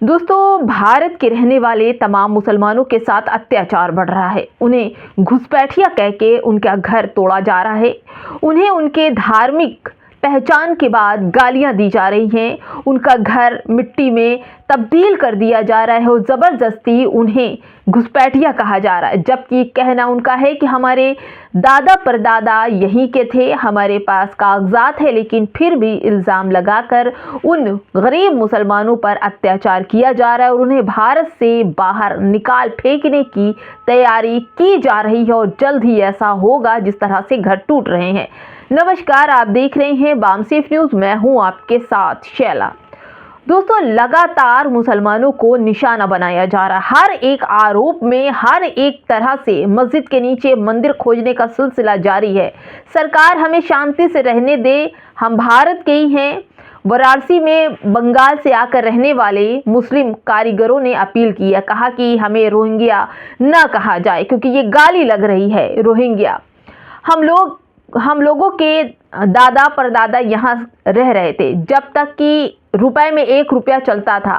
दोस्तों, भारत के रहने वाले तमाम मुसलमानों के साथ अत्याचार बढ़ रहा है। उन्हें घुसपैठिया कह के उनका घर तोड़ा जा रहा है। उन्हें उनके धार्मिक पहचान के बाद गालियां दी जा रही हैं। उनका घर मिट्टी में तब्दील कर दिया जा रहा है और ज़बरदस्ती उन्हें घुसपैठिया कहा जा रहा है, जबकि कहना उनका है कि हमारे दादा परदादा यहीं के थे, हमारे पास कागजात है, लेकिन फिर भी इल्ज़ाम लगाकर उन गरीब मुसलमानों पर अत्याचार किया जा रहा है और उन्हें भारत से बाहर निकाल फेंकने की तैयारी की जा रही है और जल्द ही ऐसा होगा जिस तरह से घर टूट रहे हैं। नमस्कार, आप देख रहे हैं बामसेफ न्यूज़। मैं हूं आपके साथ शैला। दोस्तों, लगातार मुसलमानों को निशाना बनाया जा रहा है। हर एक आरोप में हर एक तरह से मस्जिद के नीचे मंदिर खोजने का सिलसिला जारी है। सरकार हमें शांति से रहने दे, हम भारत के ही हैं। वाराणसी में बंगाल से आकर रहने वाले मुस्लिम कारीगरों ने अपील की है, कहा कि हमें रोहिंग्या न कहा जाए क्योंकि ये गाली लग रही है। रोहिंग्या हम लोगों के दादा परदादा यहाँ रह रहे थे जब तक कि रुपए में 1 रुपया चलता था।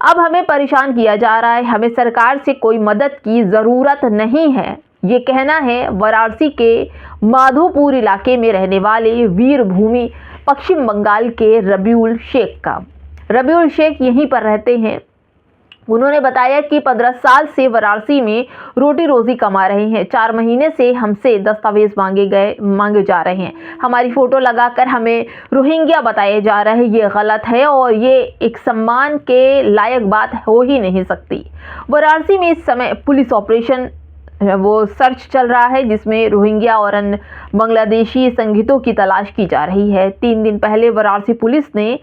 अब हमें परेशान किया जा रहा है, हमें सरकार से कोई मदद की ज़रूरत नहीं है। ये कहना है वाराणसी के माधोपुर इलाके में रहने वाले वीरभूमि पश्चिम बंगाल के रबीउल शेख का। रबीउल शेख यहीं पर रहते हैं। उन्होंने बताया कि 15 साल से वाराणसी में रोटी रोजी कमा रहे हैं। 4 महीने से हमसे दस्तावेज मांगे जा रहे हैं। हमारी फोटो लगाकर हमें रोहिंग्या बताया जा रहा है। ये गलत है और ये एक सम्मान के लायक बात हो ही नहीं सकती। वाराणसी में इस समय पुलिस ऑपरेशन सर्च चल रहा है, जिसमें रोहिंग्या और अन्य बांग्लादेशी संगठितों की तलाश की जा रही है। 3 दिन पहले वाराणसी पुलिस ने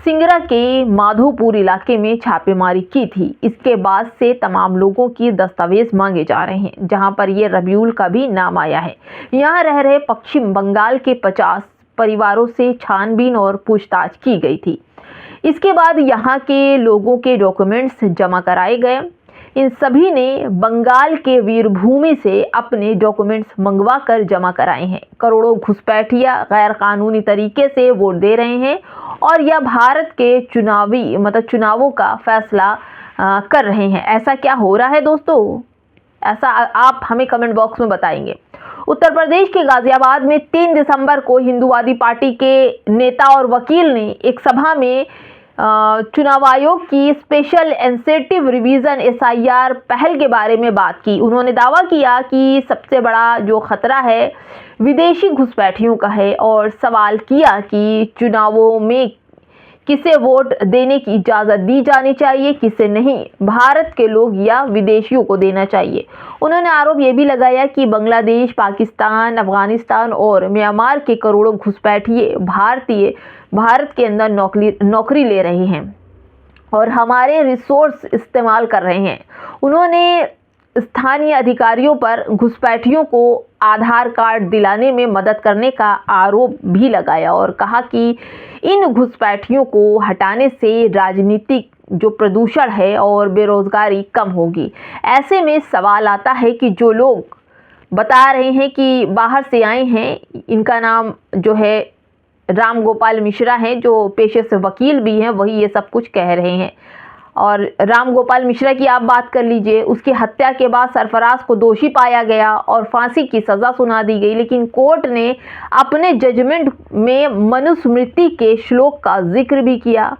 सिंगरा के माधोपुर इलाके में छापेमारी की थी। इसके बाद से तमाम लोगों की दस्तावेज मांगे जा रहे हैं, जहां पर ये रबीउल का भी नाम आया है। यहां रह रहे पश्चिम बंगाल के 50 परिवारों से छानबीन और पूछताछ की गई थी। इसके बाद यहां के लोगों के डॉक्यूमेंट्स जमा कराए गए। इन सभी ने बंगाल के वीरभूमि से अपने डॉक्यूमेंट्स मंगवा कर जमा कराए हैं। करोड़ों घुसपैठिया गैर कानूनी तरीके से वोट दे रहे हैं और यह भारत के चुनावों का फैसला कर रहे हैं। ऐसा क्या हो रहा है दोस्तों? ऐसा आप हमें कमेंट बॉक्स में बताएंगे। उत्तर प्रदेश के गाजियाबाद में 3 दिसंबर को हिंदूवादी पार्टी के नेता और वकील ने एक सभा में चुनाव आयोग की स्पेशल इंसेंटिव रिवीजन SIR पहल के बारे में बात की। उन्होंने दावा किया कि सबसे बड़ा जो खतरा है विदेशी घुसपैठियों का है और सवाल किया कि चुनावों में किसे वोट देने की इजाज़त दी जानी चाहिए, किसे नहीं, भारत के लोग या विदेशियों को देना चाहिए। उन्होंने आरोप ये भी लगाया कि बांग्लादेश, पाकिस्तान, अफगानिस्तान और म्यांमार के करोड़ों घुसपैठिए भारत के अंदर नौकरी ले रहे हैं और हमारे रिसोर्स इस्तेमाल कर रहे हैं। उन्होंने स्थानीय अधिकारियों पर घुसपैठियों को आधार कार्ड दिलाने में मदद करने का आरोप भी लगाया और कहा कि इन घुसपैठियों को हटाने से राजनीतिक जो प्रदूषण है और बेरोजगारी कम होगी। ऐसे में सवाल आता है कि जो लोग बता रहे हैं कि बाहर से आए हैं, इनका नाम जो है राम गोपाल मिश्रा हैं, जो पेशे से वकील भी हैं, वही ये सब कुछ कह रहे हैं। और राम गोपाल मिश्रा की आप बात कर लीजिए, उसकी हत्या के बाद सरफराज को दोषी पाया गया और फांसी की सज़ा सुना दी गई, लेकिन कोर्ट ने अपने जजमेंट में मनुस्मृति के श्लोक का जिक्र भी किया।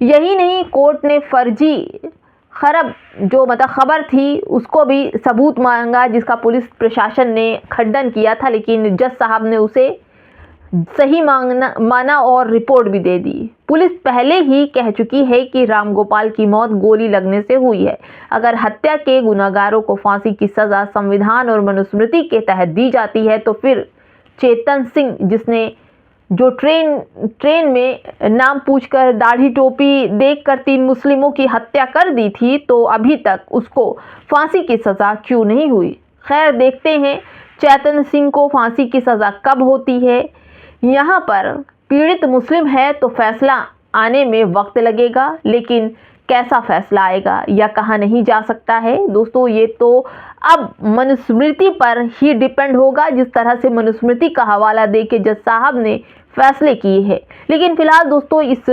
यही नहीं, कोर्ट ने फर्जी खबर थी उसको भी सबूत मांगा, जिसका पुलिस प्रशासन ने खंडन किया था, लेकिन जज साहब ने उसे सही माना और रिपोर्ट भी दे दी। पुलिस पहले ही कह चुकी है कि रामगोपाल की मौत गोली लगने से हुई है। अगर हत्या के गुनहगारों को फांसी की सज़ा संविधान और मनुस्मृति के तहत दी जाती है तो फिर चेतन सिंह, जिसने जो ट्रेन में नाम पूछकर दाढ़ी टोपी देखकर 3 मुस्लिमों की हत्या कर दी थी, तो अभी तक उसको फांसी की सज़ा क्यों नहीं हुई? खैर, देखते हैं चेतन सिंह को फांसी की सज़ा कब होती है। यहाँ पर पीड़ित मुस्लिम है तो फैसला आने में वक्त लगेगा, लेकिन कैसा फैसला आएगा या कहा नहीं जा सकता है दोस्तों। ये तो अब मनुस्मृति पर ही डिपेंड होगा, जिस तरह से मनुस्मृति का हवाला दे के जज साहब ने फैसले किए हैं। लेकिन फिलहाल दोस्तों, इस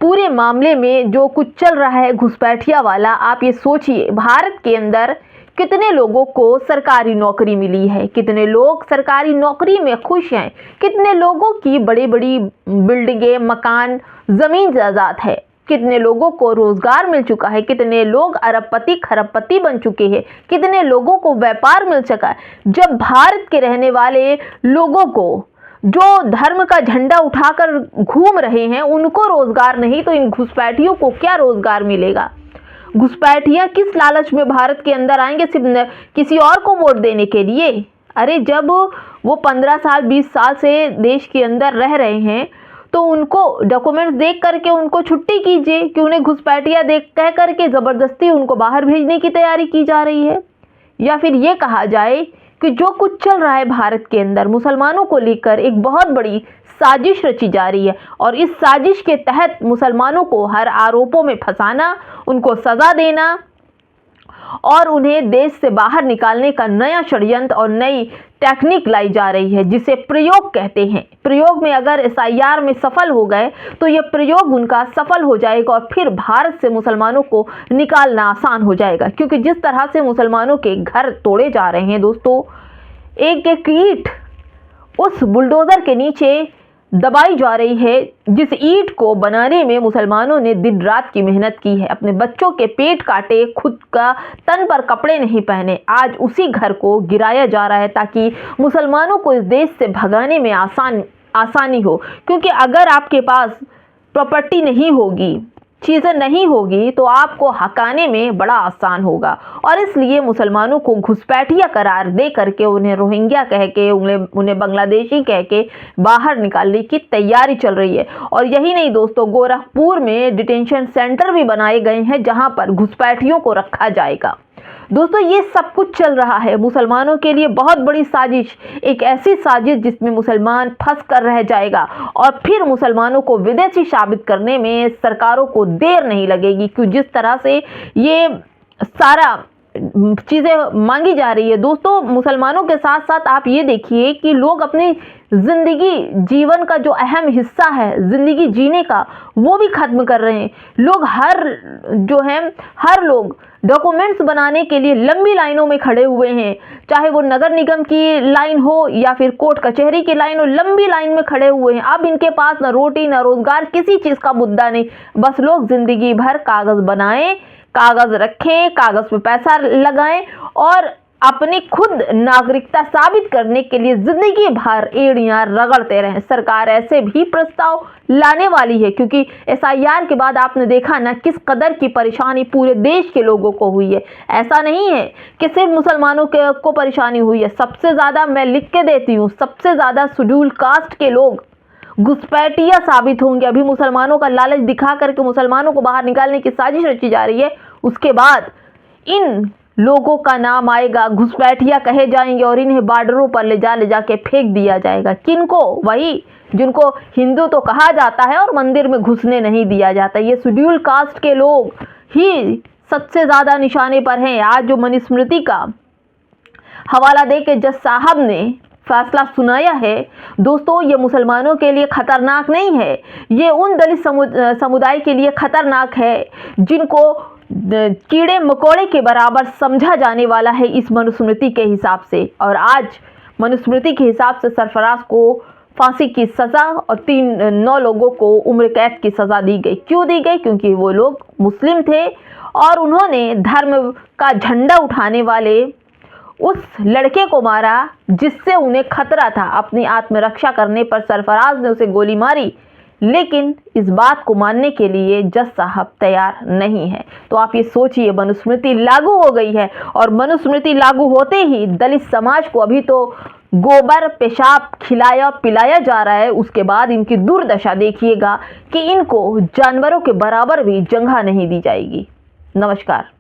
पूरे मामले में जो कुछ चल रहा है घुसपैठिया वाला, आप ये सोचिए भारत के अंदर कितने लोगों को सरकारी नौकरी मिली है, कितने लोग सरकारी नौकरी में खुश हैं, कितने लोगों की बड़ी बड़ी बिल्डिंगें, मकान, ज़मीन जायदाद है, कितने लोगों को रोजगार मिल चुका है, कितने लोग अरबपति खरबपति बन चुके हैं, कितने लोगों को व्यापार मिल चुका है। जब भारत के रहने वाले लोगों को जो धर्म का झंडा उठाकर घूम रहे हैं उनको रोजगार नहीं, तो इन घुसपैठियों को क्या रोजगार मिलेगा? घुसपैठिया किस लालच में भारत के अंदर आएंगे? सिर्फ किसी और को वोट देने के लिए? अरे जब वो 15 साल 20 साल से देश के अंदर रह रहे हैं तो उनको डॉक्यूमेंट्स देख करके उनको छुट्टी कीजिए कि उन्हें घुसपैठिया देख कह करके ज़बरदस्ती उनको बाहर भेजने की तैयारी की जा रही है। या फिर ये कहा जाए कि जो कुछ चल रहा है भारत के अंदर मुसलमानों को लेकर एक बहुत बड़ी साजिश रची जा रही है और इस साजिश के तहत मुसलमानों को हर आरोपों में फंसाना, उनको सज़ा देना और उन्हें देश से बाहर निकालने का नया षड्यंत्र और नई टेक्निक लाई जा रही है जिसे प्रयोग कहते हैं। प्रयोग में अगर एसआईआर में सफल हो गए तो यह प्रयोग उनका सफल हो जाएगा और फिर भारत से मुसलमानों को निकालना आसान हो जाएगा, क्योंकि जिस तरह से मुसलमानों के घर तोड़े जा रहे हैं दोस्तों, एक एक ईंट उस बुलडोजर के नीचे दबाई जा रही है जिस ईंट को बनाने में मुसलमानों ने दिन रात की मेहनत की है, अपने बच्चों के पेट काटे, खुद का तन पर कपड़े नहीं पहने। आज उसी घर को गिराया जा रहा है ताकि मुसलमानों को इस देश से भगाने में आसानी हो, क्योंकि अगर आपके पास प्रॉपर्टी नहीं होगी, चीज़ें नहीं होगी तो आपको हकाने में बड़ा आसान होगा। और इसलिए मुसलमानों को घुसपैठिया करार दे करके उन्हें रोहिंग्या कह के उन्हें बांग्लादेशी कह के बाहर निकालने की तैयारी चल रही है। और यही नहीं दोस्तों, गोरखपुर में डिटेंशन सेंटर भी बनाए गए हैं जहां पर घुसपैठियों को रखा जाएगा। दोस्तों ये सब कुछ चल रहा है मुसलमानों के लिए बहुत बड़ी साजिश, एक ऐसी साजिश जिसमें मुसलमान फंस कर रह जाएगा और फिर मुसलमानों को विदेशी साबित करने में सरकारों को देर नहीं लगेगी, क्योंकि जिस तरह से ये सारा चीज़ें मांगी जा रही है। दोस्तों मुसलमानों के साथ साथ आप ये देखिए कि लोग अपनी ज़िंदगी, जीवन का जो अहम हिस्सा है ज़िंदगी जीने का, वो भी ख़त्म कर रहे हैं। लोग हर लोग डॉक्यूमेंट्स बनाने के लिए लंबी लाइनों में खड़े हुए हैं, चाहे वो नगर निगम की लाइन हो या फिर कोर्ट कचहरी की लाइन हो, लंबी लाइन में खड़े हुए हैं। अब इनके पास न रोटी न रोजगार, किसी चीज़ का मुद्दा नहीं, बस लोग ज़िंदगी भर कागज़ बनाएं, कागज़ रखें, कागज़ पे पैसा लगाएं और अपनी खुद नागरिकता साबित करने के लिए जिंदगी भर एड़ियां रगड़ते रहें। सरकार ऐसे भी प्रस्ताव लाने वाली है, क्योंकि एसआईआर के बाद आपने देखा ना किस कदर की परेशानी पूरे देश के लोगों को हुई है। ऐसा नहीं है कि सिर्फ मुसलमानों को परेशानी हुई है, सबसे ज़्यादा मैं लिख के देती हूँ, सबसे ज़्यादा शेड्यूल कास्ट के लोग घुसपैठिया साबित होंगे। अभी मुसलमानों का लालच दिखा करके मुसलमानों को बाहर निकालने की साजिश रची जा रही है, उसके बाद इन लोगों का नाम आएगा, घुसपैठिया कहे जाएंगे और इन्हें बॉर्डरों पर ले जाके फेंक दिया जाएगा। किनको? वही जिनको हिंदू तो कहा जाता है और मंदिर में घुसने नहीं दिया जाता। ये शेड्यूल कास्ट के लोग ही सबसे ज़्यादा निशाने पर हैं। आज जो मनुस्मृति का हवाला दे के जज साहब ने फैसला सुनाया है दोस्तों, ये मुसलमानों के लिए खतरनाक नहीं है, ये उन दलित समुदाय के लिए खतरनाक है जिनको कीड़े मकोड़े के बराबर समझा जाने वाला है इस मनुस्मृति के हिसाब से। और आज मनुस्मृति के हिसाब से सरफराज को फांसी की सज़ा और 9 लोगों को उम्र कैद की सज़ा दी गई। क्यों दी गई? क्योंकि वो लोग मुस्लिम थे और उन्होंने धर्म का झंडा उठाने वाले उस लड़के को मारा जिससे उन्हें खतरा था। अपनी आत्मरक्षा करने पर सरफराज ने उसे गोली मारी, लेकिन इस बात को मानने के लिए जज साहब तैयार नहीं है। तो आप ये सोचिए, मनुस्मृति लागू हो गई है और मनुस्मृति लागू होते ही दलित समाज को अभी तो गोबर पेशाब खिलाया पिलाया जा रहा है, उसके बाद इनकी दुर्दशा देखिएगा कि इनको जानवरों के बराबर भी जगह नहीं दी जाएगी। नमस्कार।